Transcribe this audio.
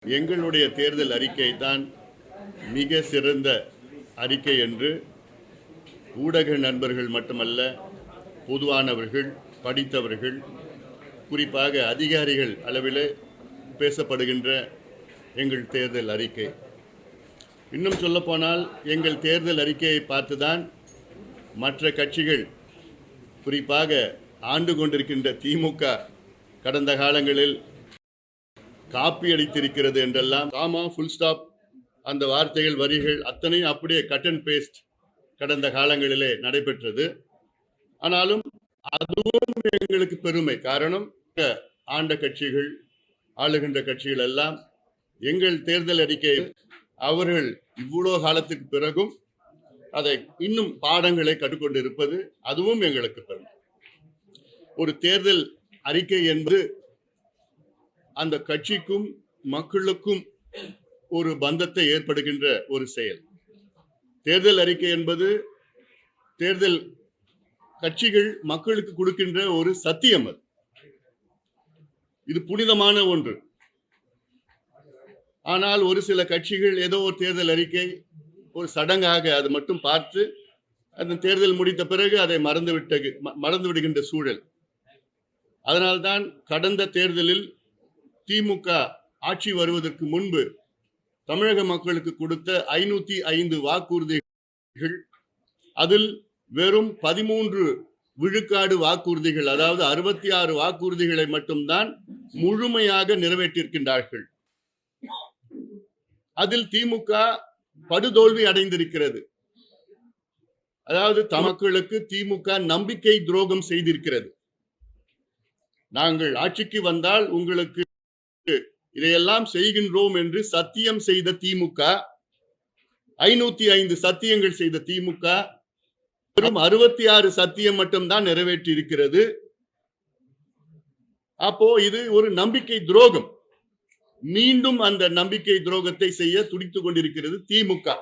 எங்களுடைய தேர்தல் அறிக்கை தான் மிக சிறந்த அறிக்கை என்று ஊடக நண்பர்கள் மட்டுமல்ல, பொதுவானவர்கள், படித்தவர்கள், குறிப்பாக அதிகாரிகள் அளவில் பேசப்படுகின்ற எங்கள் தேர்தல் அறிக்கை. இன்னும் சொல்லப்போனால் எங்கள் தேர்தல் அறிக்கையை பார்த்துதான் மற்ற கட்சிகள், குறிப்பாக ஆண்டு கொண்டிருக்கின்ற திமுக கடந்த காலங்களில் காப்பி அடித்திருக்கிறது என்றெல்லாம், காமா, ஃபுல் ஸ்டாப், அந்த வார்த்தைகள், வரிகள் அத்தனையும் அப்படியே கட் அண்ட் பேஸ்ட் கடந்த காலங்களிலே நடைபெற்றது. ஆனாலும் அதுவும் எங்களுக்கு பெருமை. காரணம், ஆண்ட கட்சிகள், ஆளுகின்ற கட்சிகள் எல்லாம் எங்கள் தேர்தல் அறிக்கை அவர்கள் இவ்வளோ காலத்துக்கு பிறகும் அதை இன்னும் பாடங்களை கற்றுக்கொண்டு இருப்பது, அதுவும் எங்களுக்கு பெருமை. ஒரு தேர்தல் அறிக்கை என்பது அந்த கட்சிக்கும் மக்களுக்கும் ஒரு பந்தத்தை ஏற்படுகின்ற ஒரு செயல். தேர்தல் அறிக்கை என்பது தேர்தல் கட்சிகள் மக்களுக்கு கொடுக்கின்ற ஒரு சத்தியம். இது புனிதமான ஒன்று. ஆனால் ஒரு சில கட்சிகள் ஏதோ ஒரு தேர்தல் அறிக்கை ஒரு சடங்காக அது மட்டும் பார்த்து அந்த தேர்தல் முடித்த பிறகு அதை மறந்து விடுகின்ற சூழல். அதனால்தான் கடந்த தேர்தலில் திமுக ஆட்சி வருவதற்கு முன்பு தமிழக மக்களுக்கு கொடுத்த 505 வாக்குறுதிகள், அதில் வெறும் 13 விழுக்காடு வாக்குறுதிகள், அதாவது 66 வாக்குறுதிகளை மட்டும்தான் முழுமையாக நிறைவேற்றியிருக்கின்றார்கள். அதில் திமுக படுதோல்வி அடைந்திருக்கிறது. அதாவது மக்களுக்கு திமுக நம்பிக்கை துரோகம் செய்திருக்கிறது. நாங்கள் ஆட்சிக்கு வந்தால் உங்களுக்கு இதையெல்லாம் செய்கின்றோம் என்று சத்தியம் செய்த திமுக, 505 சத்தியங்கள் செய்த திமுக வெறும் 66 சத்தியம் மட்டும்தான் நிறைவேற்றி இருக்கிறது. அப்போ இது ஒரு நம்பிக்கை துரோகம். மீண்டும் அந்த நம்பிக்கை துரோகத்தை செய்ய துடித்துக் கொண்டிருக்கிறது திமுக.